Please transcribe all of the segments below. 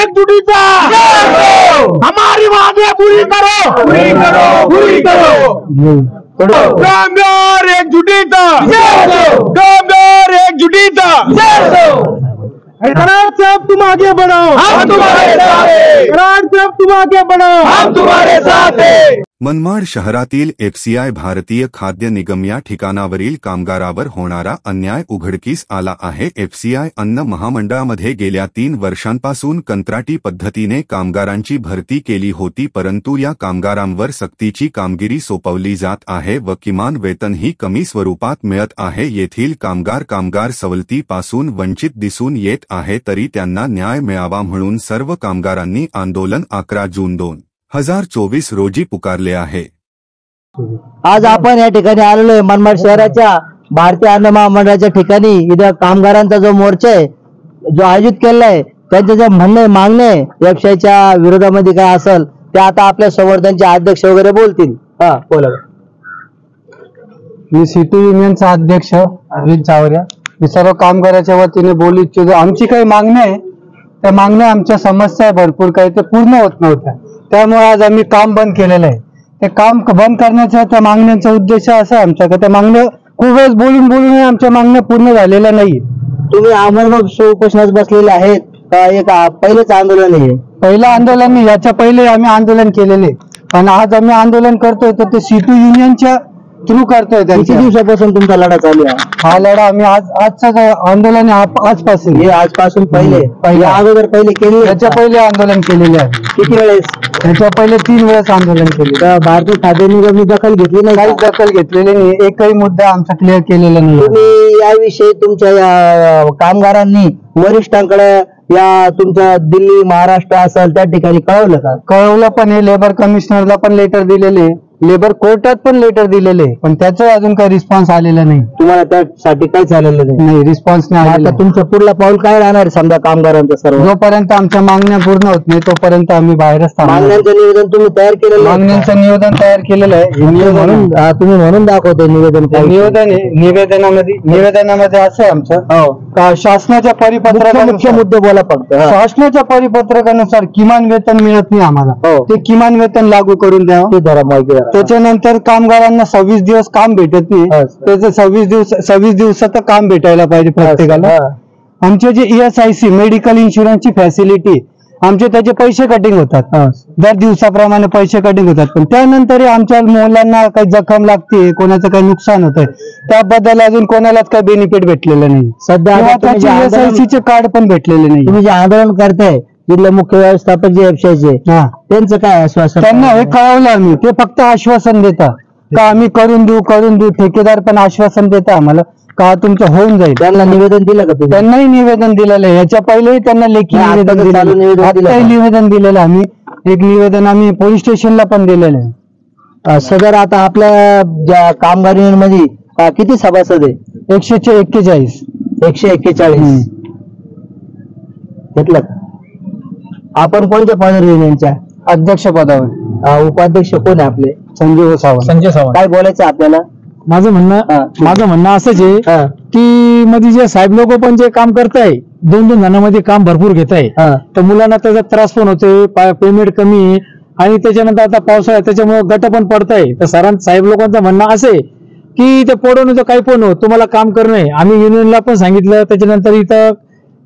एकजुटीचा हमारी मांगे पूरी करो, पूरी करो, पूरी करो। कामगार एकजुटीचा, कामगार एकजुटीचा। कराड़ साहब तुम आगे बढ़ो, हम तुम्हारे साथ हैं। कराड़ साहब तुम आगे बढ़ो, हम तुम्हारे साथ हैं। मनमाड शहरातील एफसीआय भारतीय खाद्य निगम या ठिकाणावरील कामगारावर होणारा अन्याय उघडकीस आला आहे। एफसीआय अन्न महामंडळामध्ये गेल्या 3 वर्षांपासून कंत्राटी पद्धतीने कामगारांची भरती केली होती, परंतु या कामगारांवर सक्तीची कामगिरी सोपवली जात आहे व किमान वेतनही कमी स्वरूपात मिळत आहे। येथील कामगार सवलतीपासून वंचित दिसून येत आहे, तरी त्यांना न्याय मिळावा म्हणून सर्व कामगारांनी आंदोलन 11 जून 2024 रोजी पुकारले आहे। आज आपण या ठिकाणी आलेलो आहे मनमाड शहराच्या भारतीय अन्न महामंडळाच्या ठिकाणी। इथं कामगारांचा जो मोर्चा आहे जो आयोजित केला आहे, त्यांचे जे म्हणणे मागणे व्यवसायाच्या विरोधामध्ये काय असेल ते आता आपल्या संवर्धनचे अध्यक्ष वगैरे बोलतील। बोला। मी सिटी युनियनचा अध्यक्ष अरविंद चावऱ्या। मी सर्व कामगाराच्या वतीने बोलू इच्छितो। आमची काही मागणी आहे, त्या मागण्या आमच्या समस्या भरपूर काही ते पूर्ण होत नव्हत्या, त्यामुळे आज आम्ही काम बंद केलेलं आहे। ते काम बंद करण्याचा त्या मागण्यांचा उद्देश असा आमचा की त्या मागण्या खूप वेळेस बोलून आमच्या मागण्या पूर्ण झालेल्या नाही। तुम्ही आम्हाला उपोषणास बसलेले आहेत का एक पहिलेच आंदोलन आहे? पहिलं आंदोलन नाही, याच्या पहिले आम्ही आंदोलन केलेले, पण आज आम्ही आंदोलन करतोय तर ते सिटी युनियनच्या थ्रू करतोय। किती दिवसापासून तुमचा लढा चालू आहे? हा लढा आम्ही आजचं आंदोलन आजपासून हे आजपासून पहिले अगोदर पहिले केले? याच्या पहिले आंदोलन केलेले आहे। किती वेळेस? याच्या पहिले 3 वेळेस आंदोलन केले। भारतीय खाद्य निगमने दखल घेतली नाही? काहीच दखल घेतलेली नाही, एकही मुद्दा आमचा क्लिअर केलेला नाही। तुम्ही याविषयी तुमच्या या कामगारांनी वरिष्ठांकडे या तुमच्या दिल्ली महाराष्ट्र असेल त्या ठिकाणी कळवलं का? कळवलं पण आहे, लेबर कमिशनरला पण लेटर दिलेले, लेबर कोर्टात पण लेटर दिलेले, पण त्याचा अजून काही रिस्पॉन्स आलेला नाही। तुम्हाला त्यासाठी काय झालेलं नाही? रिस्पॉन्स नाही आलेला। तुमचं पुढला पाऊल काय राहणार समजा कामगारांचं? सर्व जोपर्यंत आमच्या मागण्या पूर्ण होत नाही तोपर्यंत आम्ही बाहेरच थांबणार। मागण्यांचं निवेदन तुम्ही तयार केलेलं? मागण्यांचं निवेदन तयार केलेलं आहे, तुम्ही म्हणून दाखवतो निवेदन? निवेदनामध्ये असं आहे आमचं का शासनाच्या परिपत्रकानुसार, मुद्दे बोला फक्त, शासनाच्या परिपत्रकानुसार किमान वेतन मिळत नाही आम्हाला, ते किमान वेतन लागू करून द्यावं। त्याच्यानंतर कामगारांना 26 दिवस काम भेटत नाही, त्याचं 26 दिवसाचं काम भेटायला पाहिजे प्रत्येकाला। आमचे जे ESIC मेडिकल इन्शुरन्सची फॅसिलिटी आमचे त्याचे पैसे कटिंग होतात, दर दिवसाप्रमाणे पैसे कटिंग होतात, पण त्यानंतर आमच्या मुलांना काही जखम लागते, कोणाचं काही नुकसान होतंय, त्याबद्दल अजून कोणालाच काही बेनिफिट भेटलेलं नाही। सध्या ESIC चे कार्ड पण भेटलेले नाही। तुम्ही जे आंदोलन करताय जिल्हा मुख्य व्यवस्थापक जे एफसीआयचे, त्यांचं काय आश्वासन? त्यांना हे कळवलं आम्ही, ते फक्त आश्वासन देतात का आम्ही करून देऊ। ठेकेदार पण आश्वासन देतात आम्हाला का तुमचं होऊन जाईल। त्यांना निवेदन दिलं का? त्यांनाही निवेदन दिलेलं आहे, याच्या पहिलेही त्यांना लेखी निवेदन दिलेलं आम्ही। एक निवेदन आम्ही पोलीस स्टेशनला पण दिलेलं आहे। सदर आता आपल्या ज्या कामगार युनियनमध्ये किती सभासद आहे? 141 घेतलं? आपण कोणत्या पदावर युनियनच्या? अध्यक्ष पदावर। उपाध्यक्ष कोण आहे आपले? संजय सावंत। काय बोलायचं आपल्याला? माझं म्हणणं असंच आहे की मध्ये जे साहेब लोक पण जे काम करताय, 2-2 जणांमध्ये काम भरपूर घेत आहे, तर मुलांना त्याचा त्रास पण होतोय, पेमेंट कमी आहे, आणि त्याच्यानंतर आता पावसाळा त्याच्यामुळे गट पण पडताय। तर साहेब लोकांचं म्हणणं असं आहे की ते पडवणं काही पण हो, तुम्हाला काम करणं। आम्ही युनियनला पण सांगितलं, त्याच्यानंतर इथं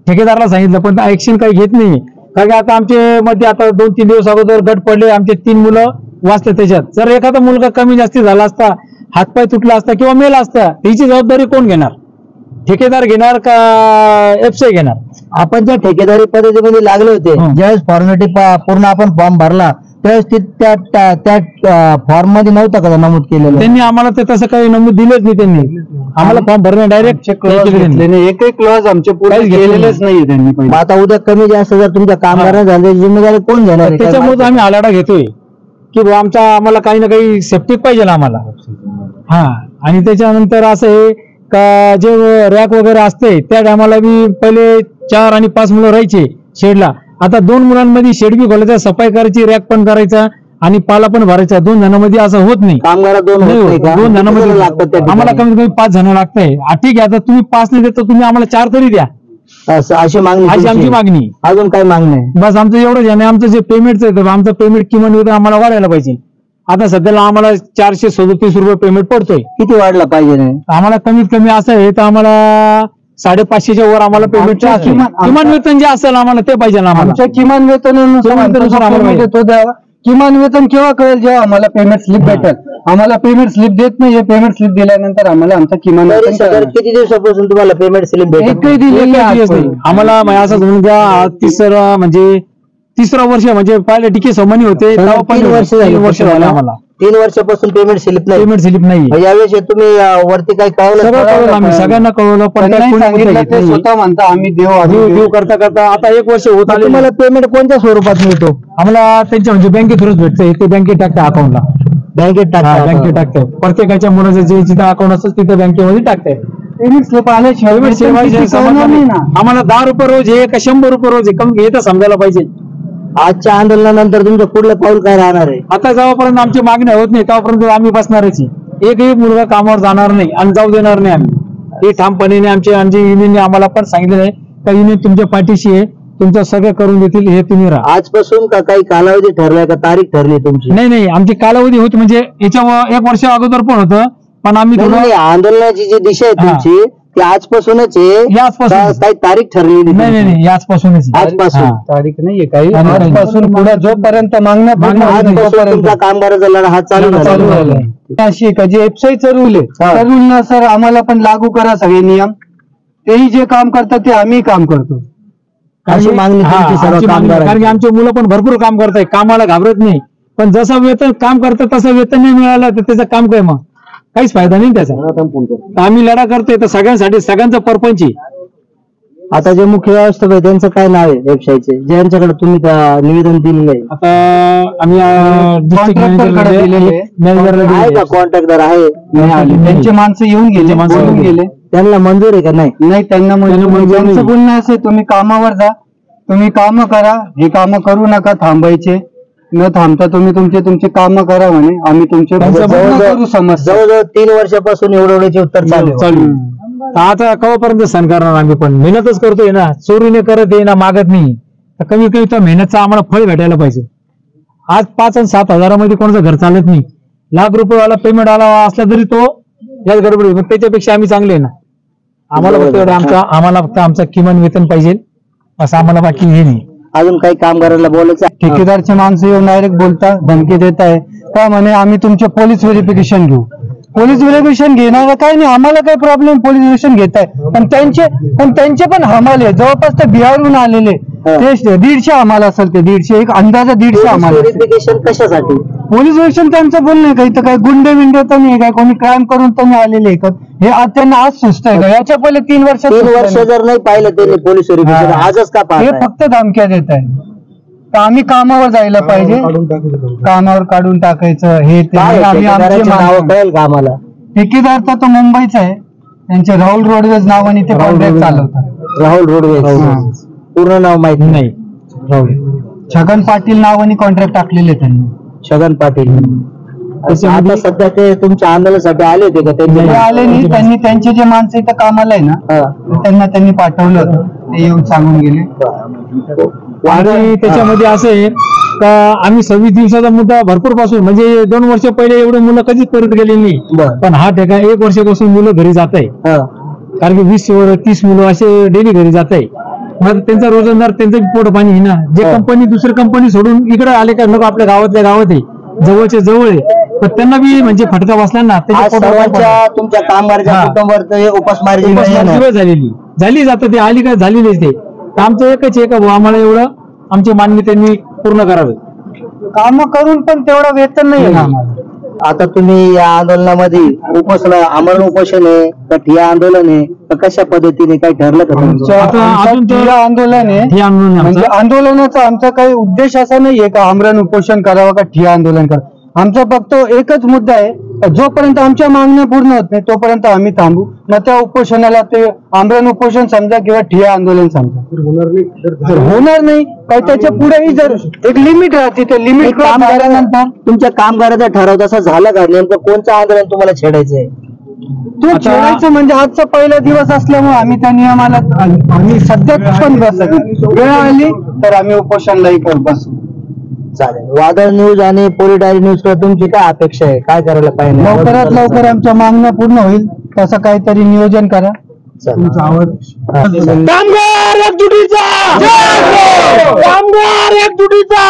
ठेकेदारला सांगितलं, पण ऍक्शन काही घेत नाही। कारण आता आमच्या मध्ये आता 2-3 दिवस अगोदर गट पडले, आमचे 3 मुलं वाचले त्याच्यात। जर एखादा मुलगा कमी जास्ती झाला असता, हातपाय तुटला असता किंवा मेला असता, त्याची जबाबदारी कोण घेणार? ठेकेदार घेणार का एफसीआय घेणार? आपण ज्या ठेकेदारी पद्धतीमध्ये लागले होते, ज्यावेळेस फॉर्मॅलिटी पूर्ण आपण फॉर्म भरला त्यावेळेस त्या फॉर्म मध्ये नव्हतं का नमूद केलेलं? त्यांनी आम्हाला ते तसं काही नमूद दिलंच नाही। त्यांनी आम्हाला फॉर्म भरणे डायरेक्ट एकही क्लॉज आमचे पुढे गेलेलेच नाही त्यांनी। आता उद्या कमी जास्त जर तुमच्या कामगारांना झाले, जिम्मेदारी कोण घेणार? त्याच्यामुळे आम्ही आलाडा घेतोय की आम्हाला काही ना काही सेफ्टी पाहिजे आम्हाला। आणि त्याच्यानंतर असं आहे का जे रॅक वगैरे असते त्या टायमाला बी पहिले 4 आणि 5 मुलं राहायचे शेडला, आता 2 मुलांमध्ये शेड बी खोलायचा, सफाई करायची, रॅक पण करायचा आणि पाला पण भरायचा। 2 जणांमध्ये असं होत नाही। कामगार 2 जणांमध्ये लागतात, आम्हाला कमीत कमी 5 जण लागतंय। ठीक आहे, आता तुम्ही 5 नाही देत तर तुम्ही आम्हाला 4 तरी द्या। अशी मागणी अशी आमची तुमची. मागणी. अजून काय मागणी आहे? बस आमचं एवढंच आहे. आमचं जे पेमेंटचं आहे आमचं पेमेंट किमान वेतन आम्हाला वाढायला पाहिजे. आता सध्याला आम्हाला 437 रुपये पेमेंट पडतोय. किती वाढला पाहिजे नाही? आम्हाला कमीत कमी असं आहे तर आम्हाला 550च्या वर आम्हाला पेमेंट किमान वेतन जे असेल आम्हाला ते पाहिजे ना. आमच्या किमान वेतनानुसार आम्हाला देतो द्यावा. किमान वेतन केव्हा कळेल? जेव्हा आम्हाला पेमेंट स्लिप भेटेल. आम्हाला पेमेंट स्लिप देत नाही. पेमेंट स्लिप दिल्यानंतर आम्हाला आमचं किमान वेतन कळेल. किती दिवसापासून तुम्हाला पेमेंट स्लिप भेटेल? एकही दिलेलं नाही. आम्हाला असं म्हणून द्या तिसरा वर्ष म्हणजे पहिले DK सोमानी होते 3 वर्ष झाले आम्हाला. 3 वर्षापासून पेमेंट स्लिप नाही. पेमेंट स्लिप नाही. यावेळेस तुम्ही वरती काही सगळं कळवलं आम्ही सगळ्यांना कळवलं पण ते स्वतः म्हणता आम्ही देऊ करता करता आता 1 वर्ष होत आले. तुम्हाला पेमेंट कोणत्या स्वरूपात मिळतो? आम्हाला त्यांच्या म्हणजे बँकेत थ्रूच भेटतंय. ते बँकेत टाकतं अकाउंटला. बँकेत बँकेत टाकतंय. प्रत्येकाच्या मुलाचं जे जिथं अकाउंट असतं तिथं बँकेमध्ये टाकतंय. पेमेंट स्लिप आम्हाला 10 रुपये रोज आहे का 100 रुपये रोज आहे कमी हे तर समजायला पाहिजे. आजच्या आंदोलनानंतर तुमचं पुढलं पाऊल काय राहणार आहे? आता जेव्हापर्यंत आमची मागणी होत नाही तेव्हापर्यंत आम्ही बसणारच आहे. एकही मुलगा कामावर जाणार नाही आणि जाऊ देणार नाही आम्ही. हे ठामपणे आमची युनियनने आम्हाला पण सांगितलं आहे का युनियन तुमच्या पाठीशी आहे. तुमचं सगळं करून देतील हे तुम्ही राहा. आजपासून का काही कालावधी ठरलाय का तारीख ठरली तुमची? नाही आमची कालावधी होती म्हणजे याच्या 1 वर्ष अगोदर पण होतं पण आम्ही आंदोलनाची जी दिशा आहे तुमची ती आजपासूनच आहे. काही तारीख ठरलेली नाही याचपासूनच. आजपासून तारीख नाहीये काही. आजपासून पुढे जोपर्यंत मागण्या तुमचा कामगाराचा लढा हा चालू झाला. अशी का जे वेबसाईटचा रूल आहे त्या रूल सर आम्हाला पण लागू करा सगळे नियम. तेही जे काम करतात ते आम्ही काम करतो अशी मागणी कारण की आमचे मुलं पण भरपूर काम करताय. कामाला घाबरत नाही पण जसं वेतन काम करतात तसं वेतन नाही मिळालं तर त्याचं काम काय मग काहीच फायदा नाही त्याचा. आम्ही लढा करतोय तर सगळ्यांसाठी सगळ्यांचा परपंच आहे. आता जे मुख्य व्यवस्थापक आहे त्यांचं काय नाव आहे वेबसाईटचे ज्यांच्याकडे तुम्ही निवेदन दिलेलं आहे? आता आम्ही कॉन्ट्रॅक्टर आहे त्यांचे माणसं येऊन गेले. त्यांना मंजूर आहे का? नाही त्यांना मंजूर बोलणं असे तुम्ही कामावर जा. तुम्ही काम करा. हे काम करू नका थांबायचे. न थांबता तुम्ही तुमचे काम करा म्हणे. आम्ही तुमचे जवळजवळ 3 वर्षापासून एवढ्याचे उत्तर चालू. आता केव्हापर्यंत सण करणार? आम्ही पण मेहनतच करतोय ना. चोरीने करत आहे ना मागत नाही. तर कमी कमी तर मेहनतचं आम्हाला फळ भेटायला पाहिजे. आज 5 आणि 7 हजारामध्ये कोणाचं घर चालत नाही. लाख रुपयेवाला पेमेंट आला असला तरी तो याच गडबडी मग त्याच्यापेक्षा आम्ही चांगले आहे ना. आम्हाला फक्त आमचं किमान वेतन पाहिजे असं आम्हाला बाकी हे नाही. अजून काही कामगारांना बोलायचं? ठेकेदारचे माणसं येऊन डायरेक्ट बोलता धमकी देत आहे का म्हणे आम्ही तुमचे पोलीस व्हेरिफिकेशन घेऊ. पोलीस व्हेरिफिकेशन घेणार काही नाही. आम्हाला काही प्रॉब्लेम पोलीस व्हेरिफिकेशन घेत आहे पण त्यांचे पण हमाले जवळपास ते बिहारहून आलेले ते 150 आम्हाला असेल. ते 150 एक अंदाजा 150 आम्हाला. व्हेरिफिकेशन कशासाठी? पोलीस व्हेरिफिकेशन त्यांचं बोलणं काही तर काय गुंडे विंडे तर नाही काय कोणी क्राईम करून तर नाही आलेले हे आज त्यांना आज सुस्त आहे का? याच्या पहिले 3 वर्ष जर नाही पाहिलं त्यांनी पोलीस व्हेरिफिकेशन आजच का हे फक्त धमक्या देत आहे. तर आम्ही कामावर जायला पाहिजे. कामावर काढून टाकायचं हे नाव कळेल का आम्हाला? ठेकेदार तर मुंबईचा आहे. त्यांचे राहुल रोडवेज नावाने ते कॉन्ट्रॅक्ट चालवतात. राहुल रोडवेज पूर्ण नाव माहित नाही. छगन पाटील नावाने कॉन्ट्रॅक्ट टाकलेले त्यांनी. छगन पाटील आता सध्या ते तुमच्या आंदोलनासाठी आले होते का? ते आले नाही. त्यांनी त्यांचे जे माणसं इथं कामाला आहे ना त्यांनी पाठवलं होतं. ते येऊन सांगून गेले. आणि त्याच्यामध्ये असं आहे का आम्ही 26 दिवसाचा मुद्दा भरपूर पासून म्हणजे 2 वर्ष पहिले एवढे मुलं कधीच परत गेले नाही. पण हा ठेका 1 वर्षापासून मुलं घरी जात आहे. कारण की 20-30 मुलं असे डेली घरी जात आहे. मग त्यांचा रोजंदार त्यांचं पोट पाणी ना. जे कंपनी दुसरी कंपनी सोडून इकडे आले का नको आपल्या गावातल्या गावात आहे जवळच्या जवळ आहे तर त्यांना बी म्हणजे फटका बसला ना. तुमच्या कामगाराच्या कुटुंबावर उपासमारी झाली जातं ते आली का झालेलीच ते. आमचं एकच आहे का भाऊ आम्हाला एवढं आमची मागणी त्यांनी पूर्ण करावी. काम करून पण तेवढं वेतन नाही आहे. आता तुम्ही या आंदोलनामध्ये आमरण उपोषण आहे का ठिय्या आंदोलन आहे का कशा पद्धतीने काही ठरलं का? आंदोलन आहे म्हणजे आंदोलनाचा आमचा काही उद्देश असा नाहीये का आमरण उपोषण करावं का ठिय्या आंदोलन करावं. आमचा फक्त एकच मुद्दा आहे जोपर्यंत आमच्या मागण्या पूर्ण होत नाही तोपर्यंत आम्ही थांबू. मग त्या उपोषणाला ते आमरण उपोषण समजा किंवा ठिय्या आंदोलन समजा. होणार नाही काही त्याच्या पुढेही जर एक लिमिट राहते ते लिमिट काम झाल्यानंतर तुमच्या कामगाराचा ठराव तसा झाला का? नेमकं कोणतं आंदोलन तुम्हाला छेडायचं आहे? तो छेडायचं म्हणजे आजचा पहिला दिवस असल्यामुळे आम्ही त्या नियमाला आम्ही सध्या पण बसत नाही. वेळ आली तर आम्ही उपोषणलाही बसू. चालेल. वादळ न्यूज आणि पोली डायरी न्यूज कडे तुमची काय अपेक्षा आहे, काय करायला पाहिजे? लवकरात लवकर आमच्या मागण्या पूर्ण होईल तसं काहीतरी नियोजन करा. तुमचा आवाज कामगार एकजुटीचा कामगार एकजुटीचा.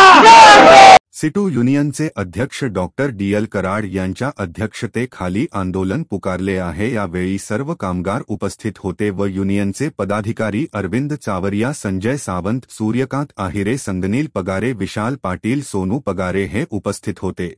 सिटू युनियनचे अध्यक्ष डॉक्टर DL कराड यांच्या अध्यक्षतेखाली आंदोलन पुकारले आहे. यावेळी सर्व कामगार उपस्थित होते व युनियनचे पदाधिकारी अरविंद चावरिया, संजय सावंत, सूर्यकांत आहिरे, संगनील पगारे, विशाल पाटील, सोनू पगारे हे उपस्थित होते.